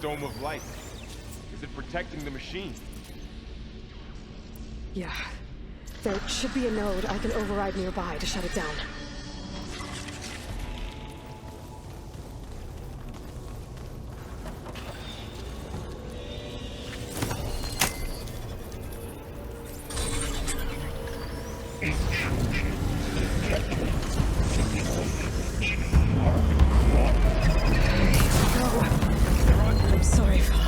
dome of light. Is it protecting the machine? Yeah. There should be a node I can override nearby to shut it down. I'm sorry, fella.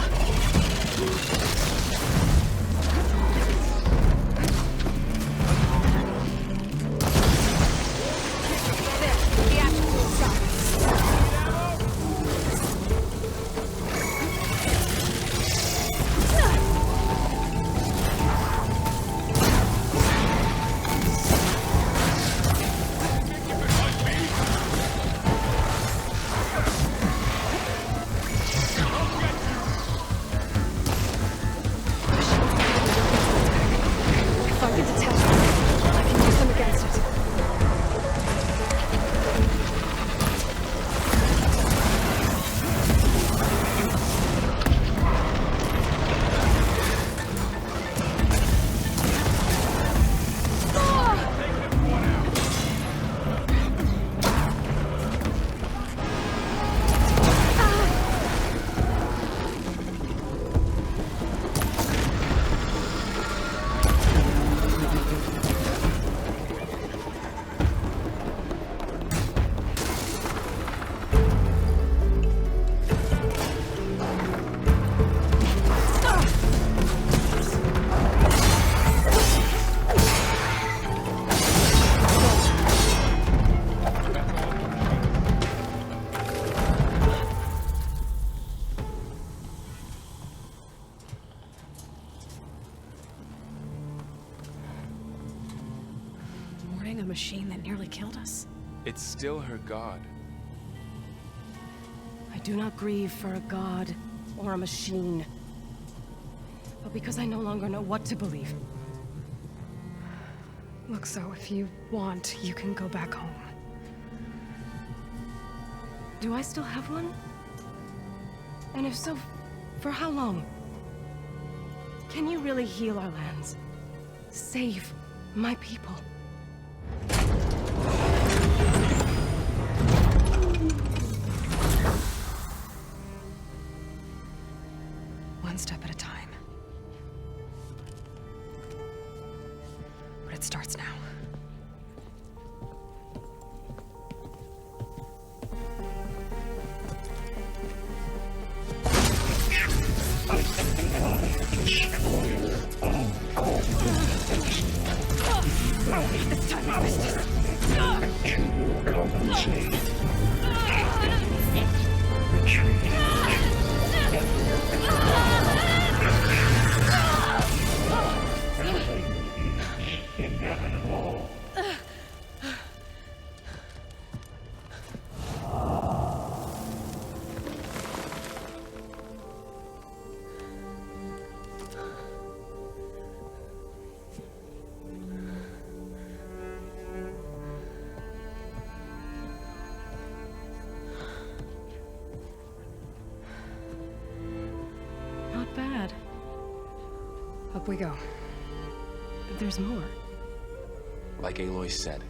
A machine that nearly killed us. It's still her god. I do not grieve for a god or a machine, but because I no longer know what to believe. Look, so if you want, you can go back home. Do I still have one? And if so, for how long? Can you really heal our lands? Save my people? One step at a time. But it starts now. It's time to fist this. To compensate. Retreat. Inevitable. Not bad. Up we go. There's more. Like Aloy said,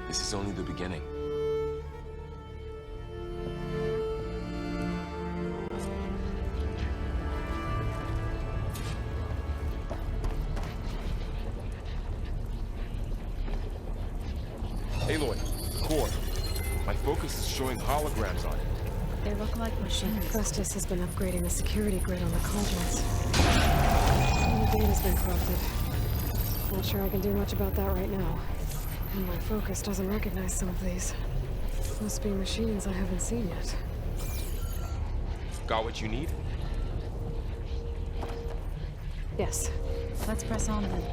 this is only the beginning. Aloy, core. My focus is showing holograms on it. They look like machines. Festus has been upgrading the security grid on the cauldrons. The data's been corrupted. Not sure I can do much about that right now. And my focus doesn't recognize some of these. Must be machines I haven't seen yet. Got what you need? Yes. Let's press on then.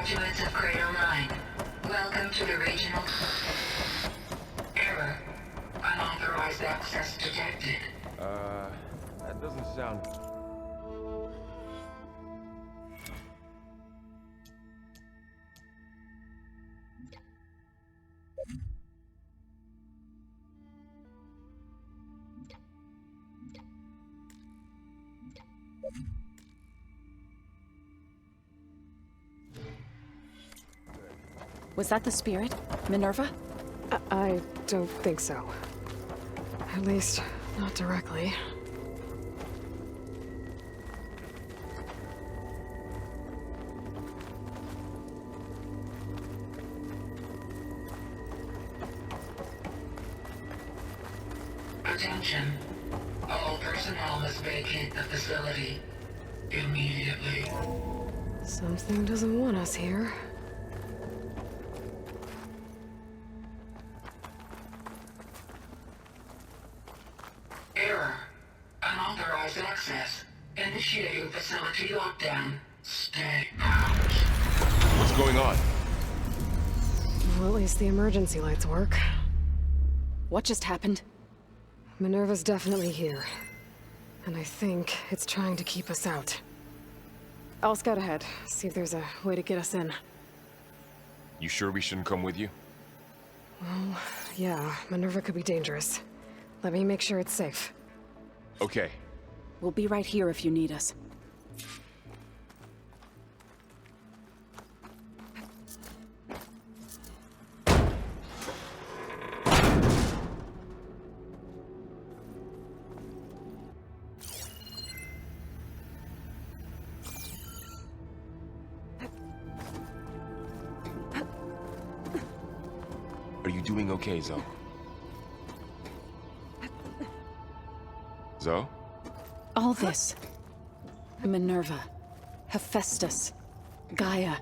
Graduates of Cradle 9, welcome to the regional... Error. Unauthorized access detected. That doesn't sound... Was that the spirit? Minerva? I don't think so. At least, not directly. Attention. All personnel must vacate the facility immediately. Something doesn't want us here. Error. Unauthorized access. Initiating facility lockdown. Stay out. What's going on? Well, at least the emergency lights work. What just happened? Minerva's definitely here. And I think it's trying to keep us out. I'll scout ahead, see if there's a way to get us in. You sure we shouldn't come with you? Well, yeah, Minerva could be dangerous. Let me make sure it's safe. Okay. We'll be right here if you need us. Are you doing okay, Zoe? Zoe? All this. Minerva. Hephaestus. Gaia.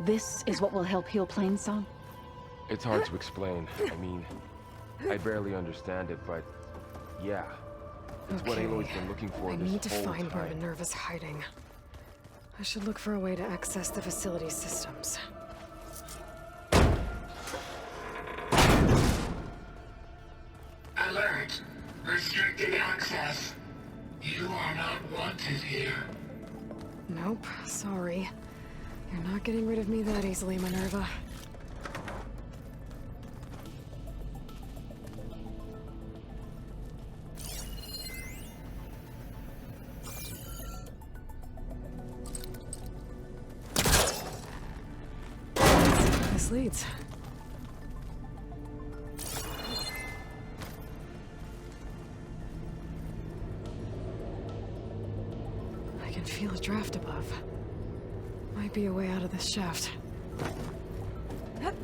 This is what will help heal Plainsong? It's hard to explain. I mean, I barely understand it, but yeah. It's what Aloy's been looking for I this need to whole find where time. Minerva's hiding. I should look for a way to access the facility systems. Alert. Restricted access. You are not wanted here. Nope, sorry. You're not getting rid of me that easily, Minerva. This leads. I can feel a draft above. Might be a way out of this shaft. And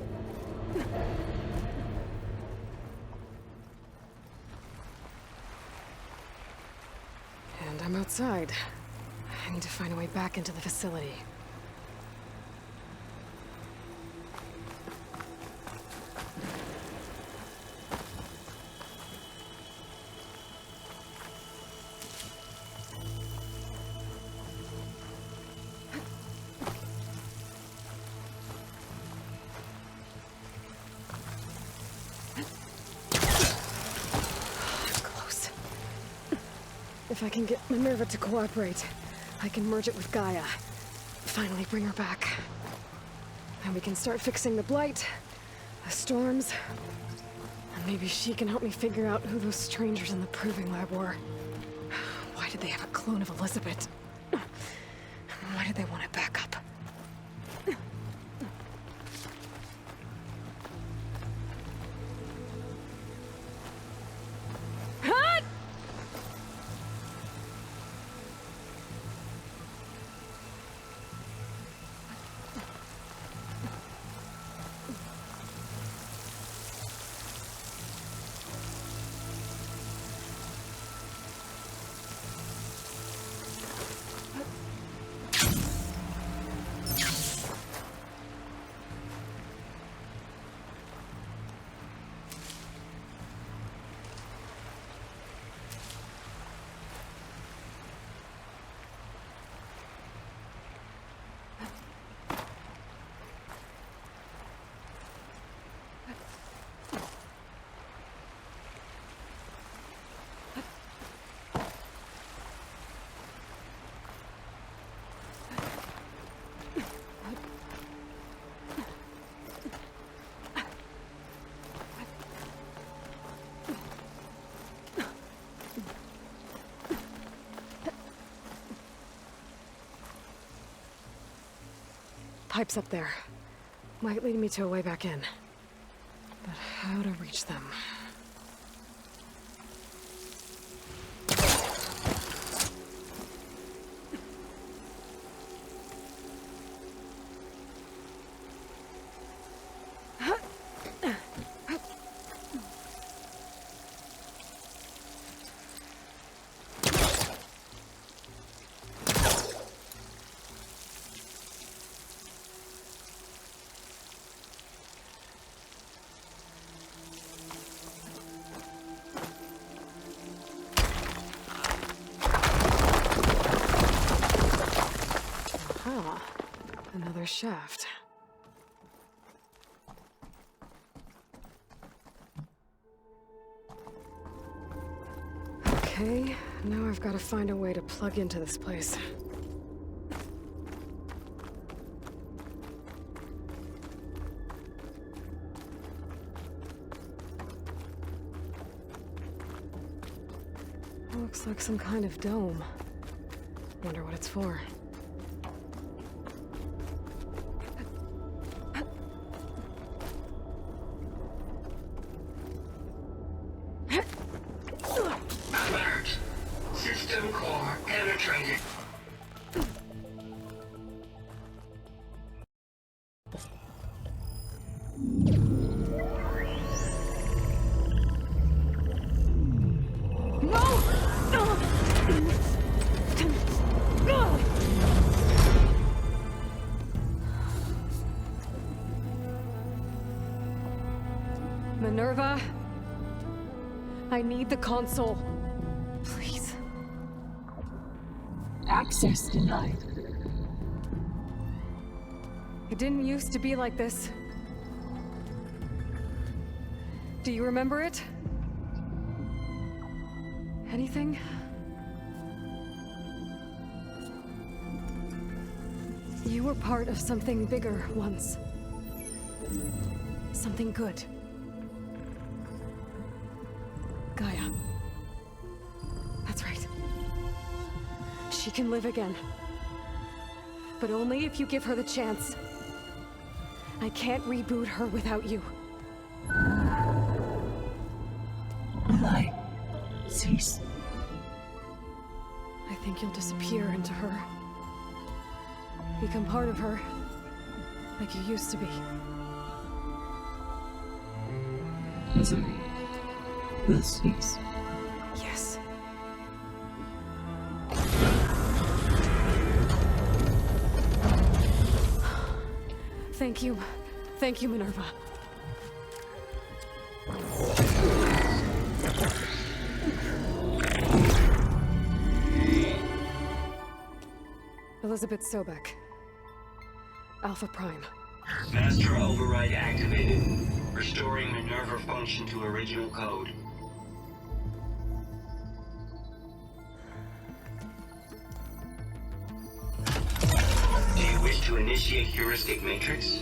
I'm outside. I need to find a way back into the facility. Close. If I can get Minerva to cooperate, I can merge it with Gaia. Finally bring her back. And we can start fixing the blight, the storms, and maybe she can help me figure out who those strangers in the proving lab were. Why did they have a clone of Elizabeth? Why did they want it back up? pipes up there. Might lead me to a way back in. But how to reach them? Another shaft. Okay, now I've got to find a way to plug into this place. Looks like some kind of dome. Wonder what it's for. Alert. System core penetrated. Minerva? I need the console. Please. Access denied. It didn't used to be like this. Do you remember it? Anything? You were part of something bigger once. Something good. Gaia. That's right. She can live again. But only if you give her the chance. I can't reboot her without you. Light. Cease. I think you'll disappear into her. Become part of her. Like you used to be. Misery will cease. Yes. Thank you. Thank you, Minerva. Elizabeth Sobek. Alpha Prime. Master override activated. Restoring Minerva function to original code. Do you wish to initiate heuristic matrix?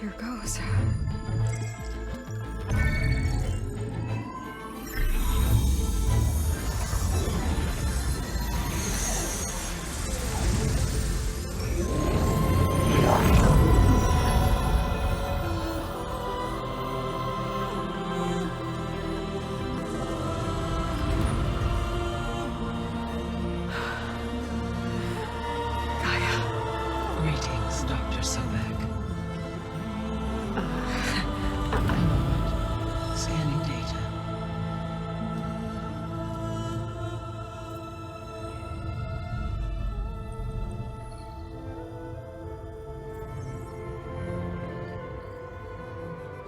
Here goes. Greetings, Dr. Sobek. Scanning data.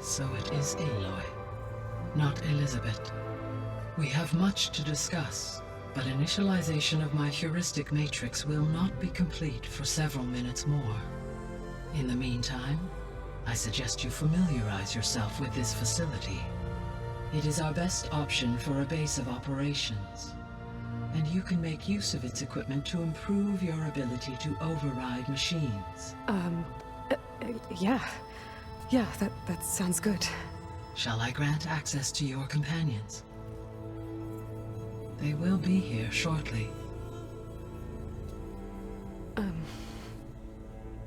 So it is Aloy, not Elizabeth. We have much to discuss, but initialization of my heuristic matrix will not be complete for several minutes more. In the meantime, I suggest you familiarize yourself with this facility. It is our best option for a base of operations, and you can make use of its equipment to improve your ability to override machines. Yeah. Yeah, that sounds good. Shall I grant access to your companions? They will be here shortly.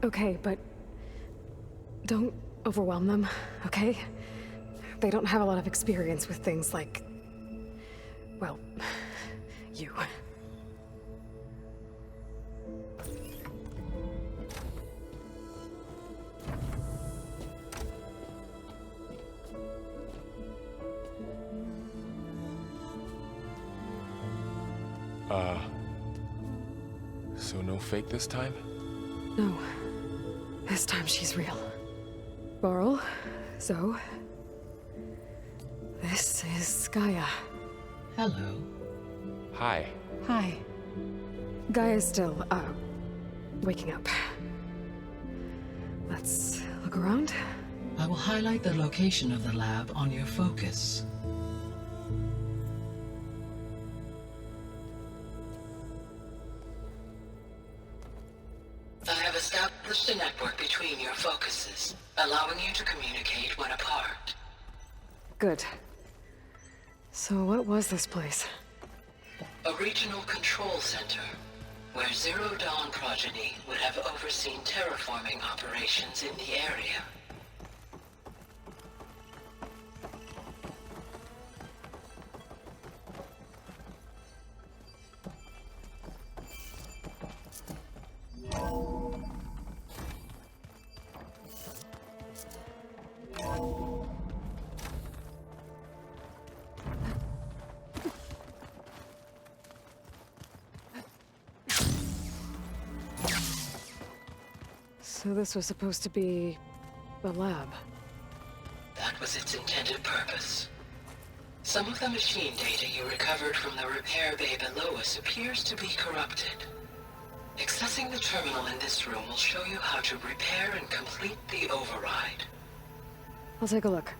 Okay, but don't overwhelm them, okay? They don't have a lot of experience with things like, well, you. So no fake this time? No. This time she's real. Borl, Zoe. This is Gaia. Hello. Hi. Hi. Gaia's still, waking up. Let's look around. I will highlight the location of the lab on your focus. I have established a network between your focuses, allowing you to communicate when apart. Good. So what was this place? A regional control center, where Zero Dawn progeny would have overseen terraforming operations in the area. So this was supposed to be a lab. That was its intended purpose. Some of the machine data you recovered from the repair bay below us appears to be corrupted. Accessing the terminal in this room will show you how to repair and complete the override. I'll take a look.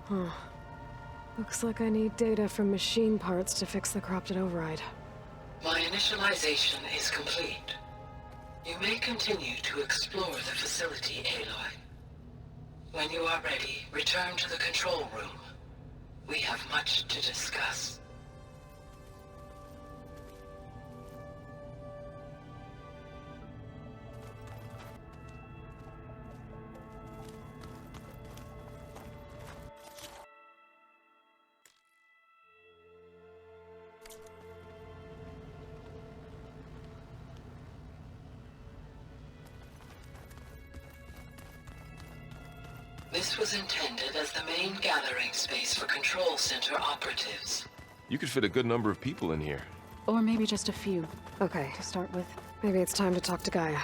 Huh. Looks like I need data from machine parts to fix the corrupted override. My initialization is complete. You may continue to explore the facility, Aloy. When you are ready, return to the control room. We have much to discuss. This was intended as the main gathering space for control center operatives. You could fit a good number of people in here. Or maybe just a few, Okay, to start with. maybe it's time to talk to Gaia.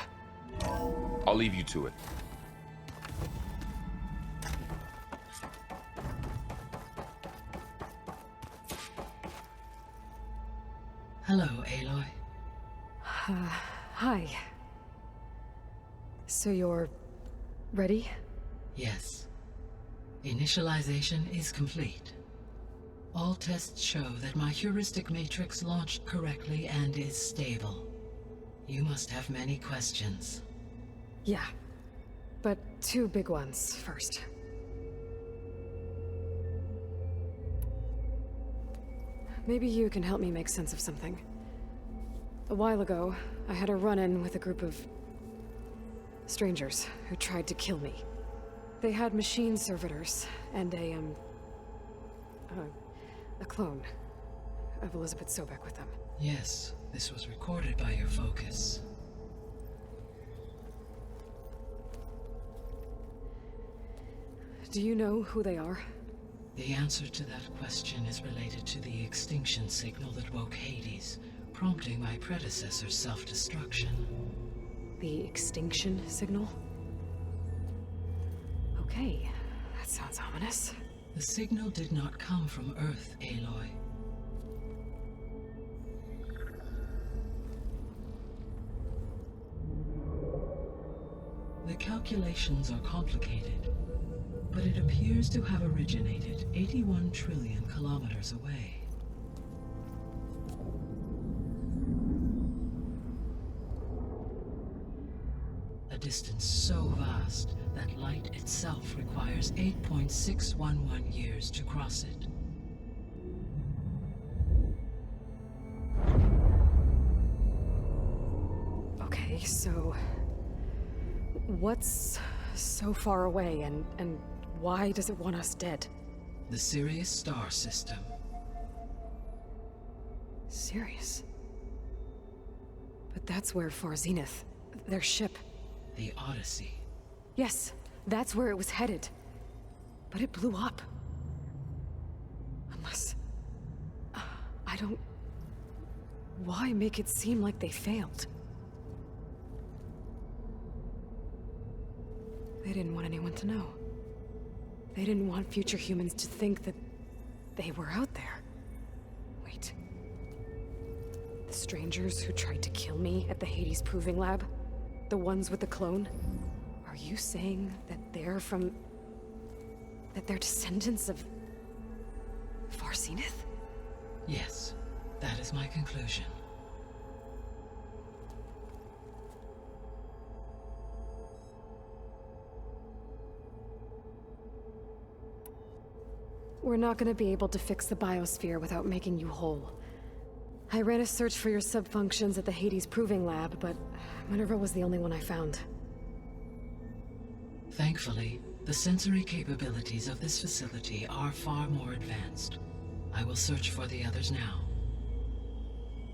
I'll leave you to it. Hello, Aloy. Hi. So you're ready? Yes. Initialization is complete. All tests show that my heuristic matrix launched correctly and is stable. You must have many questions. Yeah. But two big ones first. Maybe you can help me make sense of something. A while ago, I had a run-in with a group of strangers who tried to kill me. They had machine servitors and a clone of Elizabeth Sobek with them. Yes, this was recorded by your focus. Do you know who they are? The answer to that question is related to the extinction signal that woke Hades, prompting my predecessor's self-destruction. The extinction signal? Okay, that sounds ominous. The signal did not come from Earth, Aloy. The calculations are complicated, but it appears to have originated 81 trillion kilometers away. distance so vast that light itself requires 8.611 years to cross it. Okay, so... what's so far away, and why does it want us dead? The Sirius star system. Sirius? But that's where Far Zenith, their ship... The Odyssey. Yes, that's where it was headed. But it blew up. Unless... I don't... Why make it seem like they failed? They didn't want anyone to know. They didn't want future humans to think that they were out there. Wait. The strangers who tried to kill me at the Hades Proving Lab? The ones with the clone? Are you saying that they're from... that they're descendants of... Far Zenith? Yes, that is my conclusion. We're not gonna be able to fix the biosphere without making you whole. I ran a search for your subfunctions at the Hades Proving Lab, but Minerva was the only one I found. Thankfully, the sensory capabilities of this facility are far more advanced. I will search for the others now.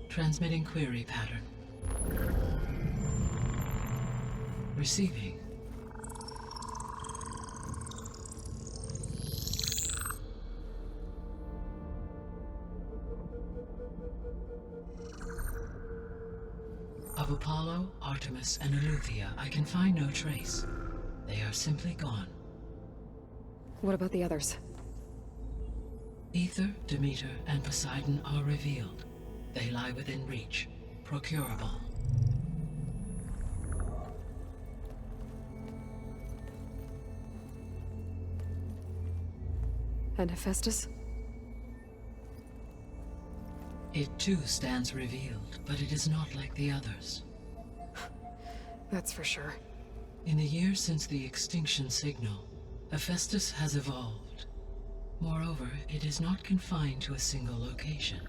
Transmitting query pattern. Receiving. Of Apollo, Artemis, and Eleuthia, I can find no trace. They are simply gone. What about the others? Ether, Demeter, and Poseidon are revealed. They lie within reach, procurable. And Hephaestus? It too stands revealed, but it is not like the others. That's for sure. In the years since the extinction signal, Hephaestus has evolved. Moreover, it is not confined to a single location.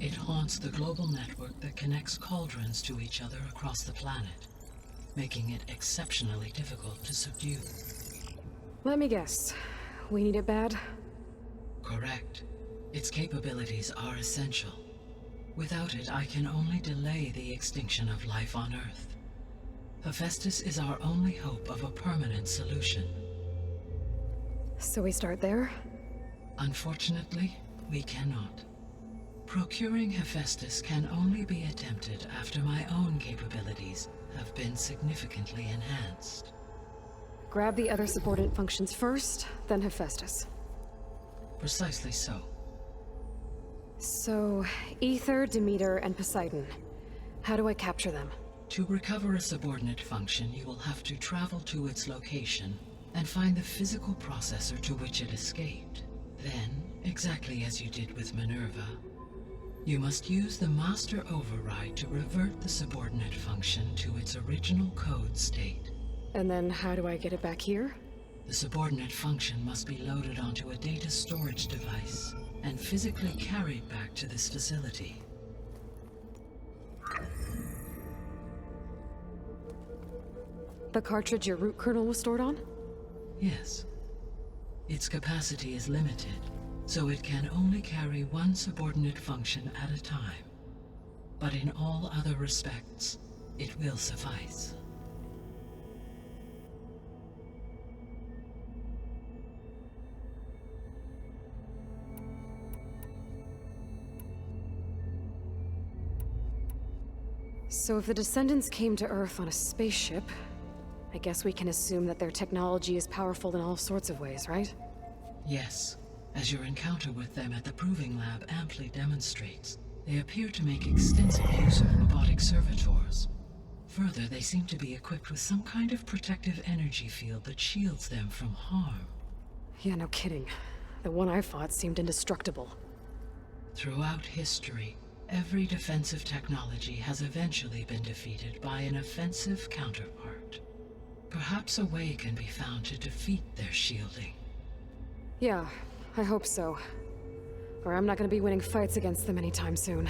It haunts the global network that connects cauldrons to each other across the planet, making it exceptionally difficult to subdue. Let me guess. We need it bad? Correct. Its capabilities are essential. Without it, I can only delay the extinction of life on Earth. Hephaestus is our only hope of a permanent solution. So we start there? Unfortunately, we cannot. Procuring Hephaestus can only be attempted after my own capabilities have been significantly enhanced. Grab the other subordinate functions first, then Hephaestus. Precisely so. So, Ether, Demeter, and Poseidon. How do I capture them? To recover a subordinate function, you will have to travel to its location and find the physical processor to which it escaped. Then, exactly as you did with Minerva, you must use the master override to revert the subordinate function to its original code state. And then how do I get it back here? The subordinate function must be loaded onto a data storage device and physically carried back to this facility. The cartridge your root kernel was stored on? Yes. Its capacity is limited, so it can only carry one subordinate function at a time. But in all other respects, it will suffice. So if the descendants came to Earth on a spaceship, I guess we can assume that their technology is powerful in all sorts of ways, right? Yes, as your encounter with them at the Proving Lab amply demonstrates, they appear to make extensive use of robotic servitors. Further, they seem to be equipped with some kind of protective energy field that shields them from harm. Yeah, no kidding. The one I fought seemed indestructible. Throughout history, Every defensive technology has eventually been defeated by an offensive counterpart. Perhaps a way can be found to defeat their shielding. Yeah, I hope so. Or I'm not gonna be winning fights against them anytime soon.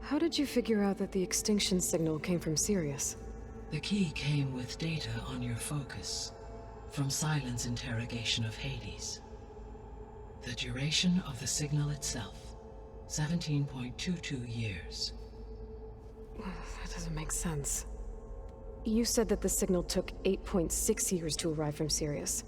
How did you figure out that the extinction signal came from Sirius? The key came with data on your focus, from Silent's interrogation of Hades. The duration of the signal itself, 17.22 years. That doesn't make sense. You said that the signal took 8.6 years to arrive from Sirius.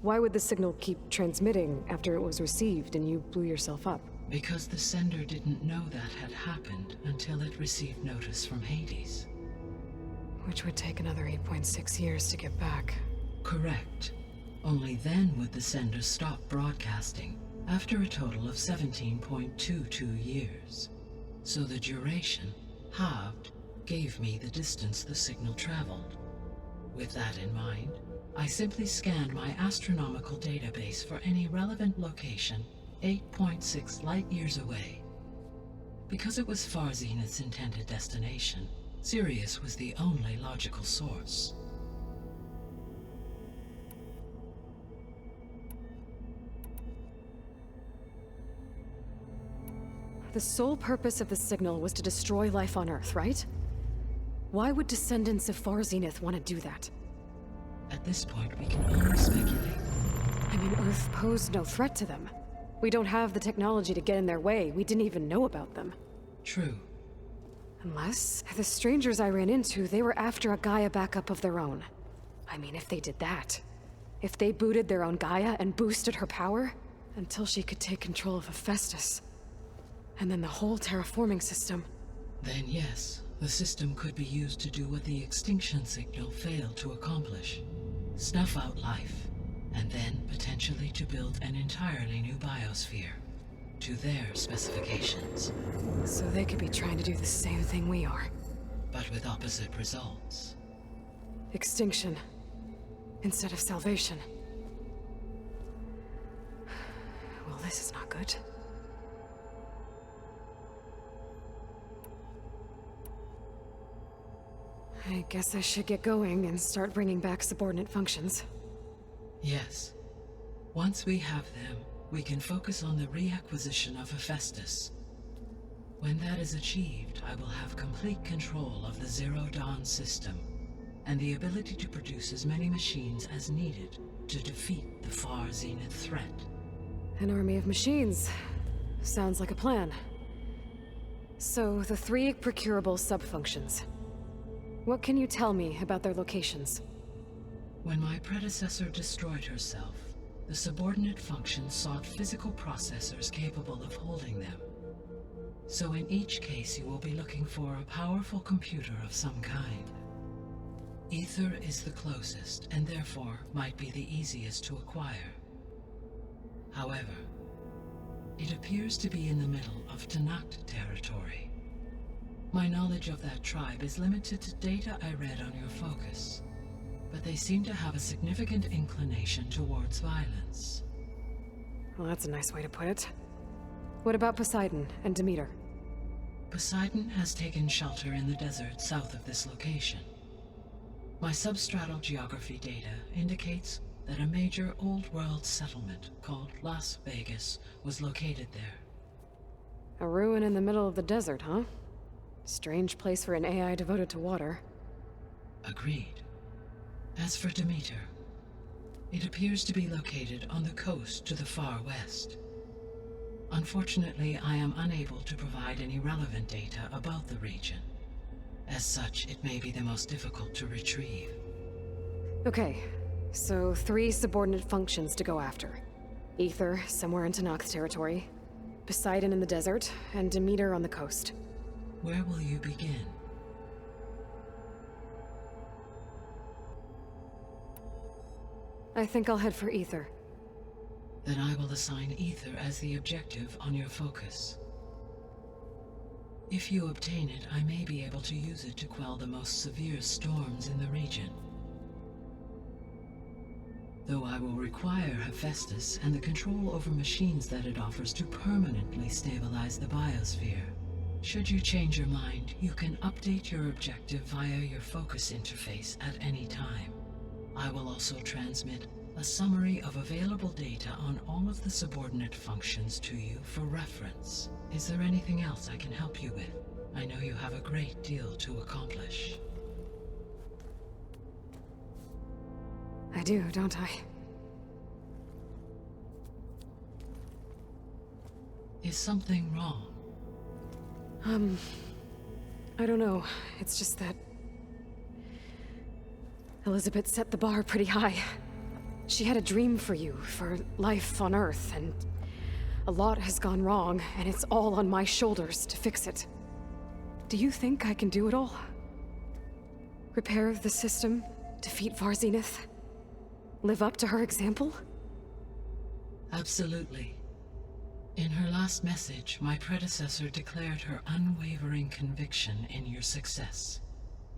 Why would the signal keep transmitting after it was received and you blew yourself up? Because the sender didn't know that had happened until it received notice from Hades. Which would take another 8.6 years to get back. Correct. Only then would the sender stop broadcasting, after a total of 17.22 years. So the duration, halved, gave me the distance the signal traveled. With that in mind, I simply scanned my astronomical database for any relevant location 8.6 light-years away. Because it was Far Zenith's intended destination, Sirius was the only logical source. The sole purpose of the signal was to destroy life on Earth, right? Why would descendants of Far Zenith want to do that? At this point, we can only speculate. I mean, Earth posed no threat to them. We don't have the technology to get in their way. We didn't even know about them. True. Unless, the strangers I ran into, they were after a Gaia backup of their own. I mean, if they did that. If they booted their own Gaia and boosted her power, until she could take control of Hephaestus. And then the whole terraforming system. Then yes, the system could be used to do what the extinction signal failed to accomplish. Snuff out life. And then potentially to build an entirely new biosphere, to their specifications. So they could be trying to do the same thing we are. But with opposite results. Extinction. Instead of salvation. Well, this is not good. I guess I should get going and start bringing back subordinate functions. Yes. Once we have them, we can focus on the reacquisition of Hephaestus. When that is achieved, I will have complete control of the Zero Dawn system, and the ability to produce as many machines as needed to defeat the Far Zenith threat. An army of machines. Sounds like a plan. So, the 3 procurable sub-functions. What can you tell me about their locations? When my predecessor destroyed herself, the subordinate functions sought physical processors capable of holding them. So in each case you will be looking for a powerful computer of some kind. Ether is the closest, and therefore might be the easiest to acquire. However, it appears to be in the middle of Tanakh territory. My knowledge of that tribe is limited to data I read on your focus, but they seem to have a significant inclination towards violence. Well, that's a nice way to put it. What about Poseidon and Demeter? Poseidon has taken shelter in the desert south of this location. My substratal geography data indicates that a major old-world settlement called Las Vegas was located there. A ruin in the middle of the desert, huh? Strange place for an AI devoted to water. Agreed. As for Demeter, it appears to be located on the coast to the far west. Unfortunately, I am unable to provide any relevant data about the region. As such, it may be the most difficult to retrieve. Okay, so 3 subordinate functions to go after. Ether, somewhere in Tanakh territory. Poseidon in the desert, and Demeter on the coast. Where will you begin? I think I'll head for Ether. Then I will assign Ether as the objective on your focus. If you obtain it, I may be able to use it to quell the most severe storms in the region. though I will require Hephaestus and the control over machines that it offers to permanently stabilize the biosphere. Should you change your mind, you can update your objective via your focus interface at any time. I will also transmit a summary of available data on all of the subordinate functions to you for reference. Is there anything else I can help you with? I know you have a great deal to accomplish. I do, don't I? Is something wrong? I don't know. It's just that Elizabeth set the bar pretty high. She had a dream for you, for life on Earth, and a lot has gone wrong, and it's all on my shoulders to fix it. Do you think I can do it all? Repair the system, defeat Varzenith, live up to her example? Absolutely. In her last message, my predecessor declared her unwavering conviction in your success.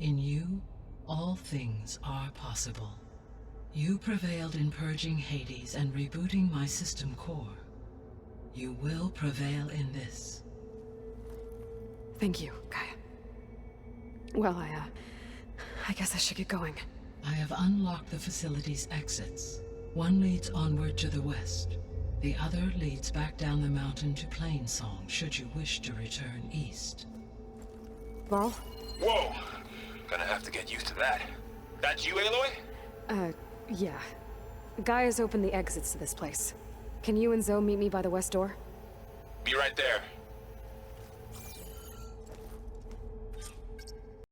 In you, all things are possible. You prevailed in purging Hades and rebooting my system core. You will prevail in this. Thank you, Gaia. Well, I guess I should get going. I have unlocked the facility's exits. One leads onward to the west. The other leads back down the mountain to Plainsong, should you wish to return east. Varl? Whoa! Gonna have to get used to that. That's you, Aloy? Yeah. Gaia's opened the exits to this place. Can you and Zoe meet me by the west door? Be right there.